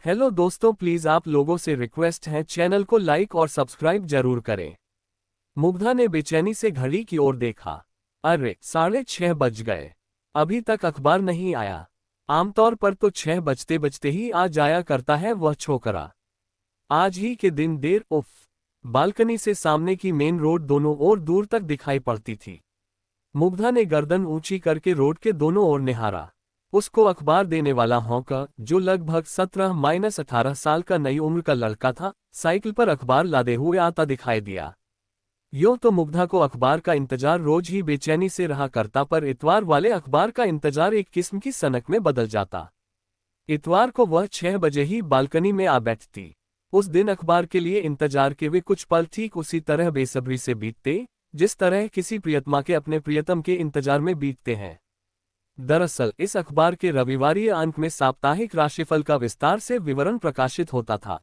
Hello दोस्तों, please आप लोगों से रिक्वेस्ट है, चैनल को लाइक और सब्सक्राइब जरूर करें। मुग्धा ने बेचैनी से घड़ी की ओर देखा। अरे 6:30 बज गए, अभी तक अखबार नहीं आया। आमतौर पर तो 6 बजते बजते ही आ जाया करता है वह छोकरा। आज ही के दिन देर। उफ। बालकनी से सामने की मेन रोड दोनों ओर दूर तक दिखाई पड़ती थी। मुग्धा ने गर्दन ऊंची करके रोड के दोनों ओर निहारा। उसको अखबार देने वाला हॉकर, जो लगभग 17-18 साल का नई उम्र का लड़का था, साइकिल पर अखबार लादे हुए आता दिखाई दिया। यूं तो मुग्धा को अखबार का इंतजार रोज ही बेचैनी से रहा करता, पर इतवार वाले अखबार का इंतजार एक किस्म की सनक में बदल जाता। इतवार को वह 6 बजे ही बालकनी में आ बैठती। उस दिन अखबार के लिए इंतजार के वे कुछ पल ठीक उसी तरह बेसब्री से बीतते, जिस तरह किसी प्रियतमा के अपने प्रियतम के इंतजार में बीतते हैं। दरअसल इस अखबार के रविवारीय अंक में साप्ताहिक राशिफल का विस्तार से विवरण प्रकाशित होता था।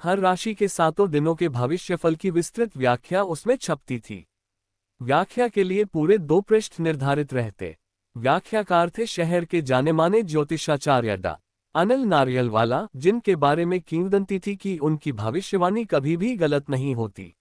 हर राशि के 7 दिनों के भविष्यफल की विस्तृत व्याख्या उसमें छपती थी। व्याख्या के लिए पूरे 2 पृष्ठ निर्धारित रहते। व्याख्याकार थे शहर के जाने-माने ज्योतिषाचार्य डा अनिल नारियलवाला, जिनके बारे में किंवदंती थी कि उनकी भविष्यवाणी कभी भी गलत नहीं होती।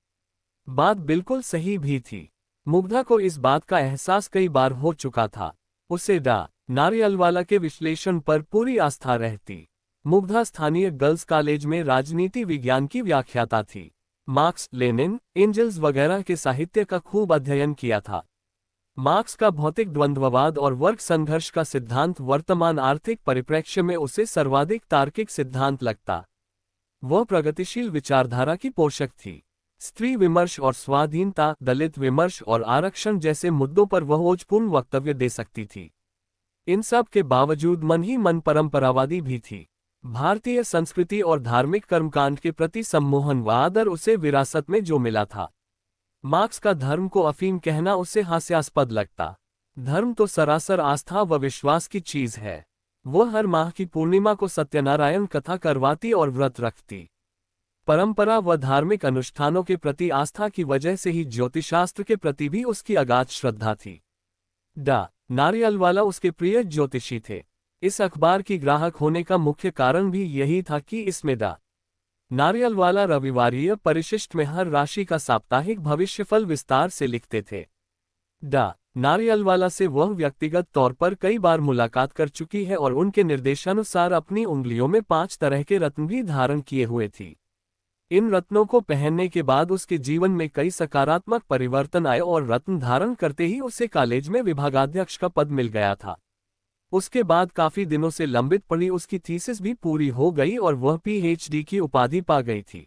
बात बिल्कुल सही भी थी। मुग्धा को इस बात का एहसास कई बार हो चुका था। उसे डा नारियलवाला के विश्लेषण पर पूरी आस्था रहती। मुग्धा स्थानीय गर्ल्स कॉलेज में राजनीति विज्ञान की व्याख्याता थी। मार्क्स, लेनिन, एंजल्स वगैरह के साहित्य का खूब अध्ययन किया था। मार्क्स का भौतिक द्वंद्ववाद और वर्ग संघर्ष का सिद्धांत वर्तमान आर्थिक परिप्रेक्ष्य में उसे सर्वाधिक तार्किक सिद्धांत लगता। वह प्रगतिशील विचारधारा की पोषक थी। स्त्री विमर्श और स्वाधीनता, दलित विमर्श और आरक्षण जैसे मुद्दों पर वह ओजपूर्ण वक्तव्य दे सकती थी। इन सब के बावजूद मन ही मन परंपरावादी भी थी। भारतीय संस्कृति और धार्मिक कर्मकांड के प्रति सम्मोहन व आदर उसे विरासत में जो मिला था। मार्क्स का धर्म को अफीम कहना उसे हास्यास्पद लगता। धर्म तो सरासर आस्था व विश्वास की चीज है। वह हर माह की पूर्णिमा को सत्यनारायण कथा करवाती और व्रत रखती। परंपरा व धार्मिक अनुष्ठानों के प्रति आस्था की वजह से ही ज्योतिषशास्त्र के प्रति भी उसकी अगाध श्रद्धा थी। डा नारियलवाला उसके प्रिय ज्योतिषी थे। इस अखबार की ग्राहक होने का मुख्य कारण भी यही था कि इसमें डा नारियलवाला रविवारीय परिशिष्ट में हर राशि का साप्ताहिक भविष्यफल विस्तार से लिखते थे। डा नारियलवाला से वह व्यक्तिगत तौर पर कई बार मुलाकात कर चुकी है और उनके निर्देशानुसार अपनी उंगलियों में 5 तरह के रत्न भी धारण किए हुए थी। इन रत्नों को पहनने के बाद उसके जीवन में कई सकारात्मक परिवर्तन आए और रत्न धारण करते ही उसे कॉलेज में विभागाध्यक्ष का पद मिल गया था। उसके बाद काफी दिनों से लंबित पड़ी उसकी थीसिस भी पूरी हो गई और वह पीएचडी की उपाधि पा गई थी।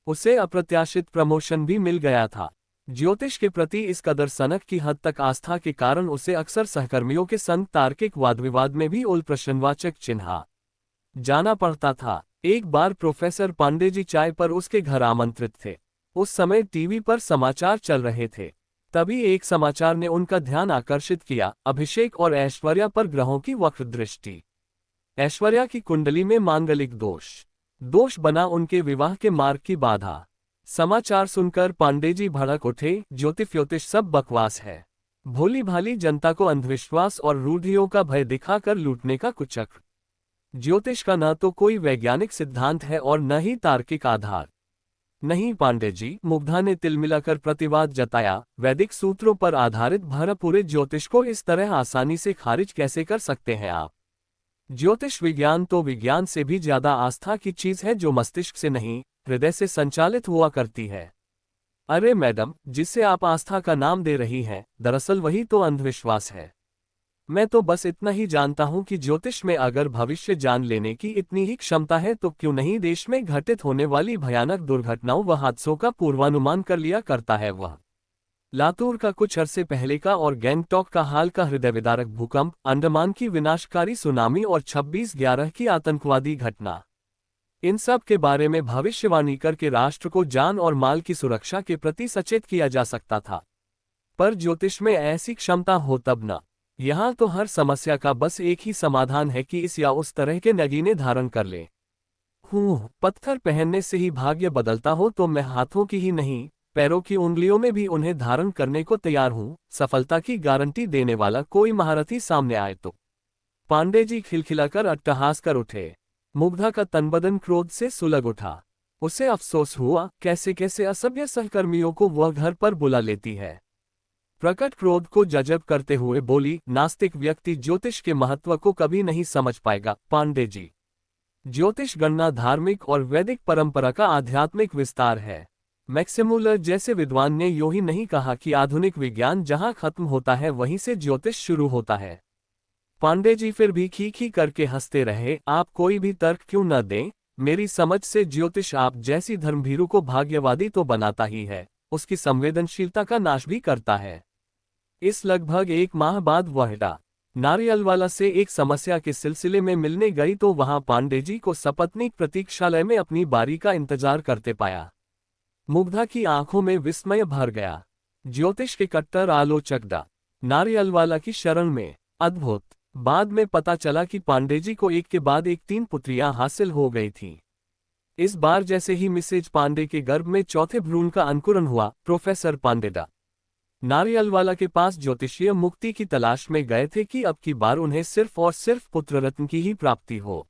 उसे अप्रत्याशित प्रमोशन भी मिल गया था। ज्योतिष के प्रति इस कदर सनक की हद तक आस्था के कारण उसे अक्सर सहकर्मियों के संग तार्किक वाद विवाद में भी उल प्रश्नवाचक चिन्हा जाना पड़ता था। एक बार प्रोफेसर पांडे जी चाय पर उसके घर आमंत्रित थे। उस समय टीवी पर समाचार चल रहे थे। तभी एक समाचार ने उनका ध्यान आकर्षित किया, अभिषेक और ऐश्वर्या पर ग्रहों की वक्र दृष्टि। ऐश्वर्या की कुंडली में मांगलिक दोष बना उनके विवाह के मार्ग की बाधा। समाचार सुनकर पांडे जी भड़क उठे, ज्योतिष सब बकवास है। भोली भाली जनता को अंधविश्वास और रूढ़ियों का भय दिखाकर लूटने का कुचक्र। ज्योतिष का न तो कोई वैज्ञानिक सिद्धांत है और न ही तार्किक आधार। नहीं पांडे जी, मुग्धा ने तिलमिलाकर प्रतिवाद जताया, वैदिक सूत्रों पर आधारित भरपूरे ज्योतिष को इस तरह आसानी से खारिज कैसे कर सकते हैं आप? ज्योतिष विज्ञान तो विज्ञान से भी ज्यादा आस्था की चीज है, जो मस्तिष्क से नहीं, हृदय से संचालित हुआ करती है। अरे मैडम, जिससे आप आस्था का नाम दे रही हैं, दरअसल वही तो अंधविश्वास है। मैं तो बस इतना ही जानता हूं कि ज्योतिष में अगर भविष्य जान लेने की इतनी ही क्षमता है तो क्यों नहीं देश में घटित होने वाली भयानक दुर्घटनाओं व हादसों का पूर्वानुमान कर लिया करता है वह। लातूर का कुछ अरसे पहले का और गैंगटॉक का हाल का हृदय विदारक भूकंप, अंडमान की विनाशकारी सुनामी और 26/11 की आतंकवादी घटना, इन सब के बारे में भविष्यवाणी करके राष्ट्र को जान और माल की सुरक्षा के प्रति सचेत किया जा सकता था। पर ज्योतिष में ऐसी क्षमता हो तब न। यहाँ तो हर समस्या का बस एक ही समाधान है कि इस या उस तरह के नगीने धारण कर ले। पत्थर पहनने से ही भाग्य बदलता हो तो मैं हाथों की ही नहीं, पैरों की उंगलियों में भी उन्हें धारण करने को तैयार हूँ। सफलता की गारंटी देने वाला कोई महारथी सामने आए तो। पांडे जी खिलखिलाकर अट्टहास कर उठे। मुग्धा का तनबदन क्रोध से सुलग उठा। उसे अफसोस हुआ कैसे कैसे असभ्य सहकर्मियों को वह घर पर बुला लेती है। प्रकट क्रोध को जजब करते हुए बोली, नास्तिक व्यक्ति ज्योतिष के महत्व को कभी नहीं समझ पाएगा पांडे जी। ज्योतिष गणना धार्मिक और वैदिक परंपरा का आध्यात्मिक विस्तार है। मैक्सिमुलर जैसे विद्वान ने यूं ही नहीं कहा कि आधुनिक विज्ञान जहां खत्म होता है वहीं से ज्योतिष शुरू होता है। पांडे जी फिर भी खी खी करके हंसते रहे। आप कोई भी तर्क क्यों न दें, मेरी समझ से ज्योतिष आप जैसी धर्मभीरू को भाग्यवादी तो बनाता ही है, उसकी संवेदनशीलता का नाश भी करता है। इस लगभग 1 माह बाद वह नारियलवाला से एक समस्या के सिलसिले में मिलने गई तो वहां पांडे जी को सपत्नीक प्रतीक्षालय में अपनी बारी का इंतजार करते पाया। मुग्धा की आंखों में विस्मय भर गया। ज्योतिष के कट्टर आलोचक नारियलवाला की शरण में। अद्भुत। बाद में पता चला कि पांडे जी को एक के बाद एक 3 पुत्रियां हासिल हो गई थीं। इस बार जैसे ही मिसेज पांडे के गर्भ में चौथे भ्रूण का अंकुरन हुआ, प्रोफेसर पांडे नारियलवाला के पास ज्योतिषीय मुक्ति की तलाश में गए थे कि अब की बार उन्हें सिर्फ और सिर्फ पुत्र रत्न की ही प्राप्ति हो।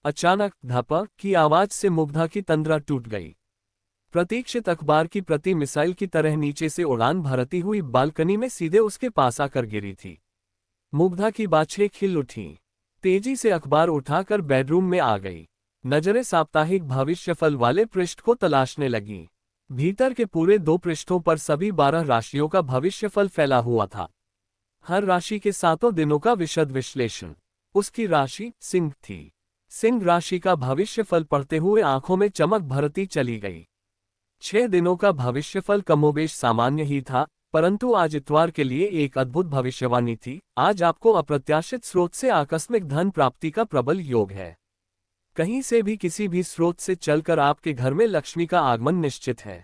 अचानक धप की आवाज से मुग्धा की तंद्रा टूट गई। प्रतीक्षित अखबार की प्रति मिसाइल की तरह नीचे से उड़ान भरती हुई बालकनी में सीधे उसके पास आकर गिरी थी। मुग्धा की बाछें खिल उठीं। तेजी से अखबार उठाकर बेडरूम में आ गई। नजरें साप्ताहिक भविष्यफल वाले पृष्ठ को तलाशने लगीं। भीतर के पूरे 2 पृष्ठों पर सभी 12 राशियों का भविष्यफल फैला हुआ था। हर राशि के 7 दिनों का विशद विश्लेषण। उसकी राशि सिंह थी। सिंह राशि का भविष्यफल पढ़ते हुए आंखों में चमक भरती चली गई। 6 दिनों का भविष्यफल कमोबेश सामान्य ही था, परंतु आज इतवार के लिए एक अद्भुत भविष्यवाणी थी। आज आपको अप्रत्याशित स्रोत से आकस्मिक धन प्राप्ति का प्रबल योग है। कहीं से भी किसी भी स्रोत से चलकर आपके घर में लक्ष्मी का आगमन निश्चित है।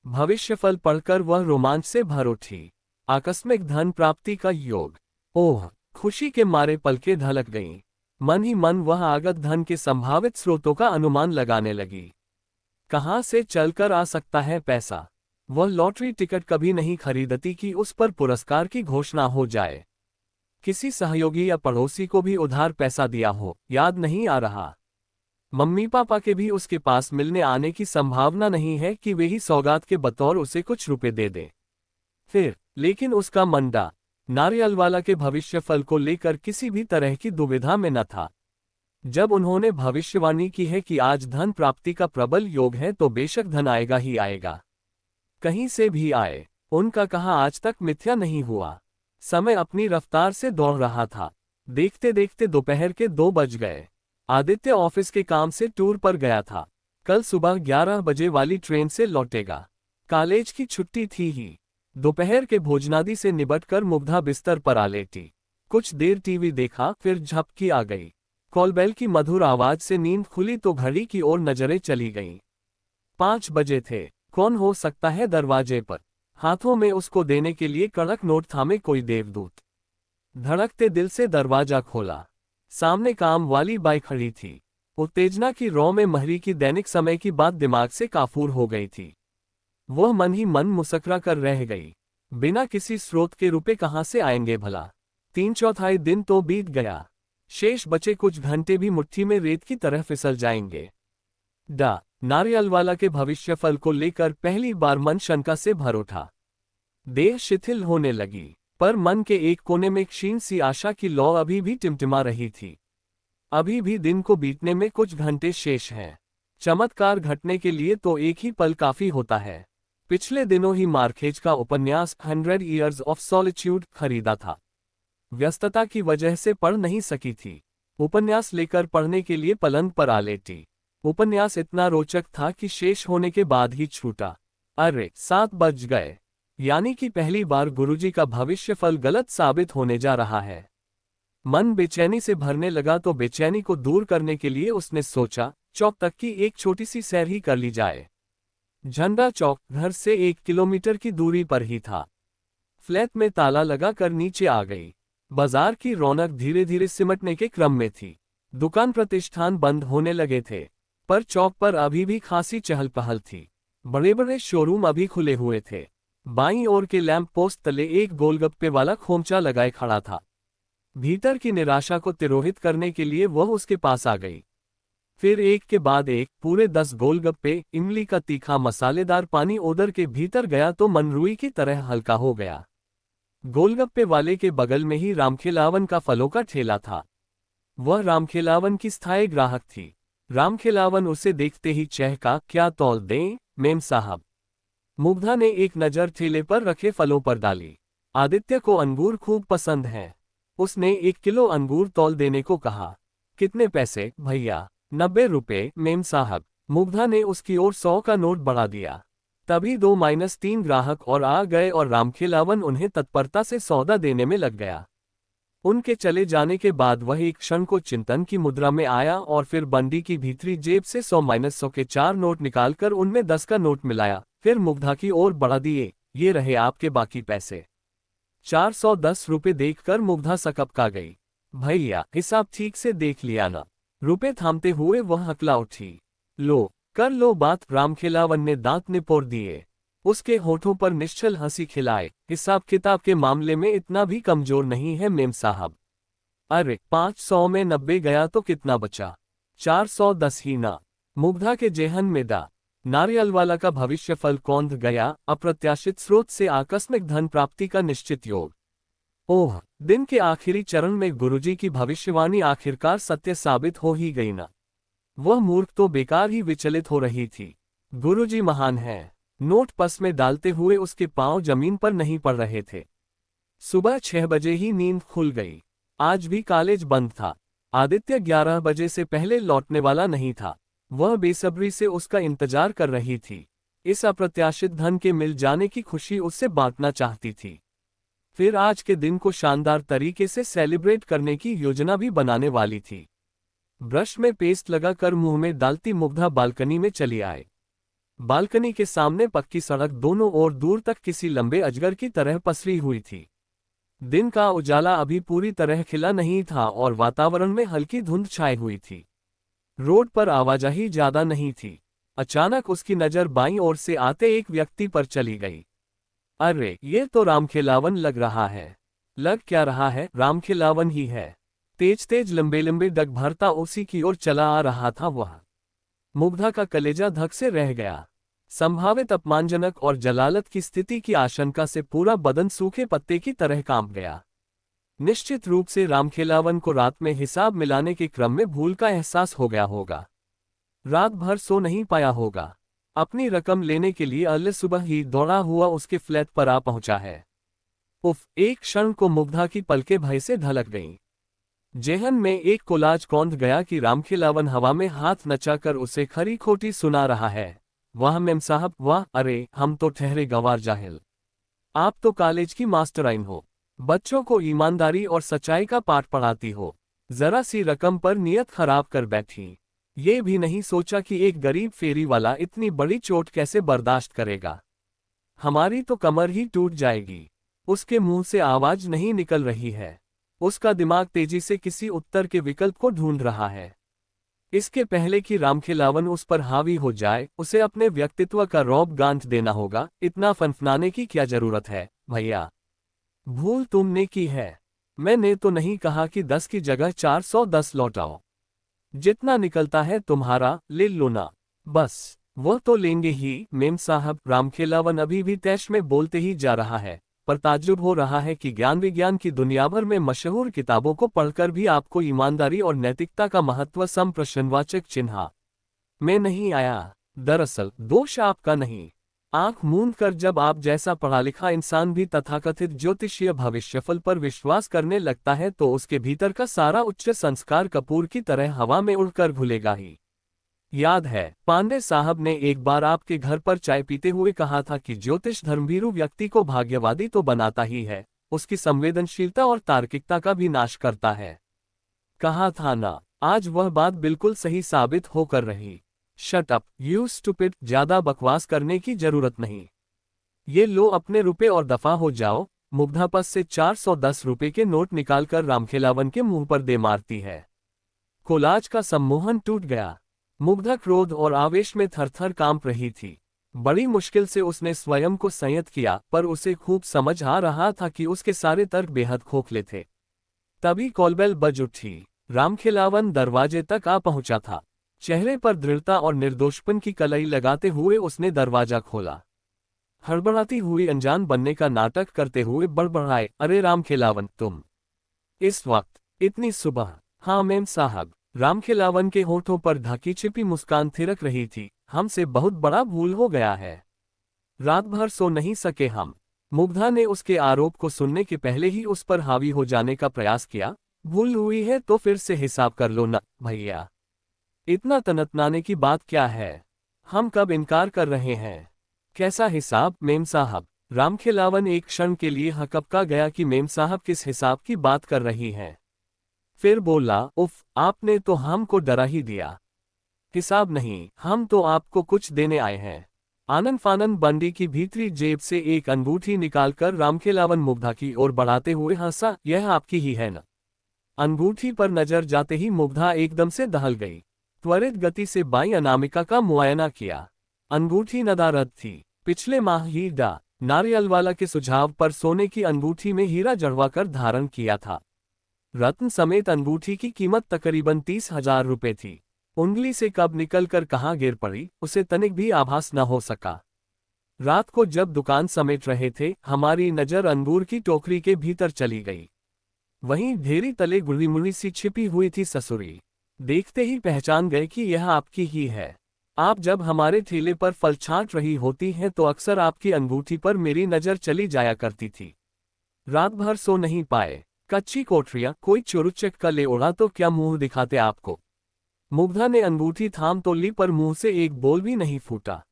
भविष्यफल पढ़कर वह रोमांच से भर उठी। आकस्मिक धन प्राप्ति का योग। ओह! खुशी के मारे पलकें ढलक गईं। मन ही मन वह आगत धन के संभावित स्रोतों का अनुमान लगाने लगी। कहां से चलकर आ सकता है पैसा? वह लॉटरी टिकट कभी नहीं खरीदती कि उस पर पुरस्कार की घोषणा हो जाए। किसी सहयोगी या पड़ोसी को भी उधार पैसा दिया हो, याद नहीं आ रहा। मम्मी पापा के भी उसके पास मिलने आने की संभावना नहीं है कि वे ही सौगात के बतौर उसे कुछ रुपए दे दें। फिर लेकिन उसका मन नारियलवाला के भविष्यफल को लेकर किसी भी तरह की दुविधा में न था। जब उन्होंने भविष्यवाणी की है कि आज धन प्राप्ति का प्रबल योग है तो बेशक धन आएगा ही आएगा, कहीं से भी आए। उनका कहा आज तक मिथ्या नहीं हुआ। समय अपनी रफ्तार से दौड़ रहा था। देखते देखते दोपहर के 2 बज गए। आदित्य ऑफिस के काम से टूर पर गया था। कल सुबह 11 बजे वाली ट्रेन से लौटेगा। कॉलेज की छुट्टी थी ही। दोपहर के भोजनादि से निबटकर मुग्धा बिस्तर पर आ लेटी। कुछ देर टीवी देखा, फिर झपकी आ गई। कॉलबेल की मधुर आवाज से नींद खुली तो घड़ी की ओर नजरें चली गईं। 5 बजे थे। कौन हो सकता है दरवाजे पर? हाथों में उसको देने के लिए कड़क नोट थामे कोई देवदूत। धड़कते दिल से दरवाजा खोला। सामने काम वाली बाई खड़ी थी। उत्तेजना की रौ में महरी की दैनिक समय की बात दिमाग से काफूर हो गई थी। वह मन ही मन मुस्कुरा कर रह गई। बिना किसी स्रोत के रुपए कहां से आएंगे भला? 3/4 दिन तो बीत गया। शेष बचे कुछ घंटे भी मुट्ठी में रेत की तरह फिसल जाएंगे। नारियलवाला के भविष्यफल को लेकर पहली बार मन शंका से भर उठा। देह शिथिल होने लगी, पर मन के एक कोने में क्षीण सी आशा की लौ अभी भी टिमटिमा रही थी। अभी भी दिन को बीतने में कुछ घंटे शेष हैं। चमत्कार घटने के लिए तो एक ही पल काफी होता है। पिछले दिनों ही मार्केज का उपन्यास 100 Years of Solitude खरीदा था। व्यस्तता की वजह से पढ़ नहीं सकी थी। उपन्यास लेकर पढ़ने के लिए पलंग पर आ लेटी। उपन्यास इतना रोचक था कि शेष होने के बाद ही छूटा। अरे 7 बज गए, यानी कि पहली बार गुरुजी का भविष्यफल गलत साबित होने जा रहा है। मन बेचैनी से भरने लगा तो बेचैनी को दूर करने के लिए उसने सोचा चौक तक की एक छोटी सी सैर ही कर ली जाए। झंडा चौक घर से 1 किलोमीटर की दूरी पर ही था। फ्लैट में ताला लगा कर नीचे आ गई। बाजार की रौनक धीरे धीरे सिमटने के क्रम में थी। दुकान प्रतिष्ठान बंद होने लगे थे, पर चौक पर अभी भी खासी चहल पहल थी। बड़े बड़े शोरूम अभी खुले हुए थे। बाईं ओर के लैंप पोस्ट तले एक गोलगप्पे वाला खोमचा लगाए खड़ा था। भीतर की निराशा को तिरोहित करने के लिए वह उसके पास आ गई। फिर एक के बाद एक पूरे 10 गोलगप्पे, इमली का तीखा मसालेदार पानी उदर के भीतर गया तो मन रुई की तरह हल्का हो गया। गोलगप्पे वाले के बगल में ही रामखेलावन का फलों का ठेला था। वह रामखेलावन की स्थायी ग्राहक थी। रामखेलावन उसे देखते ही चहका, क्या तौल दें, मेम साहब। मुग्धा ने एक नज़र ठेले पर रखे फलों पर डाली। आदित्य को अंगूर खूब पसंद हैं। उसने 1 किलो अंगूर तौल देने को कहा। कितने पैसे भैया? 90 रुपये, मेम साहब। मुग्धा ने उसकी ओर 100 का नोट बढ़ा दिया। तभी 2-3 ग्राहक और आ गए और रामखेलावन उन्हें तत्परता से सौदा देने में लग गया। उनके चले जाने के बाद वह एक क्षण को चिंतन की मुद्रा में आया और फिर बंडी की भीतरी जेब से 100-100 के 4 नोट निकालकर उनमें 10 का नोट मिलाया, फिर मुग्धा की ओर बढ़ा दिए। ये रहे आपके बाकी पैसे। 410 रुपये देखकर मुग्धा सकपका गई। भैया, हिसाब ठीक से देख लिया ना? रुपए थामते हुए वह हकला उठी। लो, कर लो बात। रामखेलावन ने दांत निपोड़ दिए। उसके होठों पर निश्चल हंसी खिलाए। हिसाब किताब के मामले में इतना भी कमजोर नहीं है मेम साहब। अरे, 500 में 90 गया तो कितना बचा? 410 ही ना। मुग्धा के जेहन में दा नारियलवाला का भविष्यफल कौंध गया। अप्रत्याशित स्रोत से आकस्मिक धन प्राप्ति का निश्चित योग। ओह, दिन के आखिरी चरण में गुरुजी की भविष्यवाणी आखिरकार सत्य साबित हो ही गई ना। वह मूर्ख तो बेकार ही विचलित हो रही थी। गुरुजी महान है। नोट पस में डालते हुए उसके पांव जमीन पर नहीं पड़ रहे थे। सुबह 6 बजे ही नींद खुल गई। आज भी कॉलेज बंद था। आदित्य 11 बजे से पहले लौटने वाला नहीं था। वह बेसब्री से उसका इंतजार कर रही थी। इस अप्रत्याशित धन के मिल जाने की खुशी उससे बांटना चाहती थी। फिर आज के दिन को शानदार तरीके से सेलिब्रेट करने की योजना भी बनाने वाली थी। ब्रश में पेस्ट लगाकर मुंह में डालती मुग्धा बालकनी में चली आए। बालकनी के सामने पक्की सड़क दोनों ओर दूर तक किसी लंबे अजगर की तरह पसरी हुई थी। दिन का उजाला अभी पूरी तरह खिला नहीं था और वातावरण में हल्की धुंध छाई हुई थी। रोड पर आवाजाही ज्यादा नहीं थी। अचानक उसकी नजर बाईं ओर से आते एक व्यक्ति पर चली गई। अरे, ये तो रामखेलावन लग रहा है। लग क्या रहा है, रामखेलावन ही है। तेज तेज लंबे लंबे डग भरता उसी की ओर चला आ रहा था वह। मुग्धा का कलेजा धक से रह गया। संभावित अपमानजनक और जलालत की स्थिति की आशंका से पूरा बदन सूखे पत्ते की तरह कांप गया। निश्चित रूप से रामखेलावन को रात में हिसाब मिलाने के क्रम में भूल का एहसास हो गया होगा। रात भर सो नहीं पाया होगा। अपनी रकम लेने के लिए अगले सुबह ही दौड़ा हुआ उसके फ्लैट पर आ पहुंचा है। उफ, एक क्षण को मुग्धा की पलकें भय से ढलक गईं। जेहन में एक कोलाज कौंध गया कि रामखेलावन हवा में हाथ नचाकर उसे खरी खोटी सुना रहा है। वाह मेम साहब, वाह। अरे, हम तो ठहरे गंवार जाहिल। आप तो कॉलेज की मास्टराइन हो। बच्चों को ईमानदारी और सच्चाई का पाठ पढ़ाती हो। जरा सी रकम पर नियत खराब कर बैठी। ये भी नहीं सोचा कि एक गरीब फेरी वाला इतनी बड़ी चोट कैसे बर्दाश्त करेगा। हमारी तो कमर ही टूट जाएगी। उसके मुंह से आवाज नहीं निकल रही है। उसका दिमाग तेजी से किसी उत्तर के विकल्प को ढूंढ रहा है। इसके पहले कि रामखेलावन उस पर हावी हो जाए, उसे अपने व्यक्तित्व का रौब गांठ देना होगा। इतना फनफनाने की क्या जरूरत है भैया? भूल तुमने की है। मैंने तो नहीं कहा कि 10 की जगह 410 लौटाओ। जितना निकलता है तुम्हारा ले लो ना। बस, वह तो लेंगे ही मेम साहब। रामखेलावन अभी भी तैश में बोलते ही जा रहा है, पर ताज्जुब हो रहा है कि ज्ञान विज्ञान की दुनिया भर में मशहूर किताबों को पढ़कर भी आपको ईमानदारी और नैतिकता का महत्व सम प्रश्नवाचक चिन्ह में नहीं आया। दरअसल दोष आपका नहीं। आंख मूंद कर जब आप जैसा पढ़ा लिखा इंसान भी तथाकथित ज्योतिषीय भविष्यफल पर विश्वास करने लगता है तो उसके भीतर का सारा उच्च संस्कार कपूर की तरह हवा में उड़कर घुलेगा ही। याद है, पांडे साहब ने एक बार आपके घर पर चाय पीते हुए कहा था कि ज्योतिष धर्मभीरु व्यक्ति को भाग्यवादी तो बनाता ही है, उसकी संवेदनशीलता और तार्किकता का भी नाश करता है। कहा था ना। आज वह बात बिल्कुल सही साबित होकर रही। Shut up you stupid. ज्यादा बकवास करने की जरूरत नहीं। ये लो अपने रुपए और दफा हो जाओ। मुग्धा पस से 410 रुपए के नोट निकालकर रामखेलावन के मुंह पर दे मारती है। कोलाज का सम्मोहन टूट गया। मुग्धा क्रोध और आवेश में थरथर कांप रही थी। बड़ी मुश्किल से उसने स्वयं को संयत किया, पर उसे खूब समझ आ रहा था कि उसके सारे तर्क बेहद खोखले थे। तभी कॉलबेल बज उठी। रामखेलावन दरवाजे तक आ पहुंचा था। चेहरे पर दृढ़ता और निर्दोषपन की कलई लगाते हुए उसने दरवाजा खोला। हड़बड़ाती हुई अनजान बनने का नाटक करते हुए बड़बड़ाए, अरे रामखेलावन तुम इस वक्त, इतनी सुबह? हाँ मेम साहब। रामखेलावन के होठों पर ढकी छिपी मुस्कान थिरक रही थी, हमसे बहुत बड़ा भूल हो गया है। रात भर सो नहीं सके हम। मुग्धा ने उसके आरोप को सुनने के पहले ही उस पर हावी हो जाने का प्रयास किया। भूल हुई है तो फिर से हिसाब कर लो ना भैया, इतना तनतनाने की बात क्या है? हम कब इनकार कर रहे हैं? कैसा हिसाब मेम साहब? रामखेलावन एक क्षण के लिए हकपका गया कि मेम साहब किस हिसाब की बात कर रही हैं। फिर बोला, उफ, आपने तो हमको डरा ही दिया। हिसाब नहीं, हम तो आपको कुछ देने आए हैं। आनन फानन बंडी की भीतरी जेब से एक अंगूठी निकालकर रामखेलावन मुग्धा की ओर बढ़ाते हुए हंसा, यह आपकी ही है न? अंगूठी पर नजर जाते ही मुग्धा एकदम से दहल गई। त्वरित गति से बाई अनामिका का मुआयना किया। अंगूठी नदारद थी। पिछले माह ही डा नारियलवाला के सुझाव पर सोने की अंगूठी में हीरा जड़वाकर धारण किया था। रत्न समेत अंगूठी की कीमत तकरीबन 30,000 रुपए थी। उंगली से कब निकलकर कहाँ गिर पड़ी, उसे तनिक भी आभास न हो सका। रात को जब दुकान समेट रहे थे, हमारी नजर अंगूर की टोकरी के भीतर चली गई। वहीं ढेरी तले गुड़ी सी छिपी हुई थी ससुरी। देखते ही पहचान गए कि यह आपकी ही है। आप जब हमारे ठेले पर फल छांट रही होती हैं तो अक्सर आपकी अंगूठी पर मेरी नजर चली जाया करती थी। रात भर सो नहीं पाए। कच्ची कोठरियां, कोई चुरुचक का ले उड़ा तो क्या मुंह दिखाते आपको? मुग्धा ने अंगूठी थाम तो ली पर मुंह से एक बोल भी नहीं फूटा।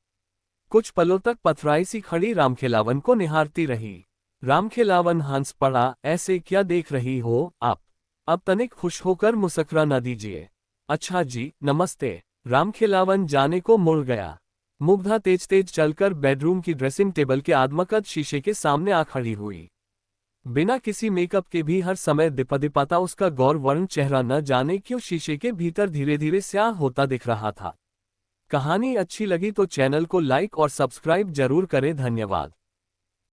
कुछ पलों तक पथराई सी खड़ी रामखेलावन को निहारती रही। रामखेलावन हंस पड़ा, ऐसे क्या देख रही हो आप? अब तनिक खुश होकर मुस्कुरा न दीजिए। अच्छा जी, नमस्ते। रामखेलावन जाने को मुड़ गया। मुग्धा तेज तेज चलकर बेडरूम की ड्रेसिंग टेबल के आदमकद शीशे के सामने आ खड़ी हुई। बिना किसी मेकअप के भी हर समय दिपाता उसका गौर वर्ण चेहरा न जाने क्यों शीशे के भीतर धीरे धीरे स्याह होता दिख रहा था। कहानी अच्छी लगी तो चैनल को लाइक और सब्सक्राइब जरूर करें। धन्यवाद।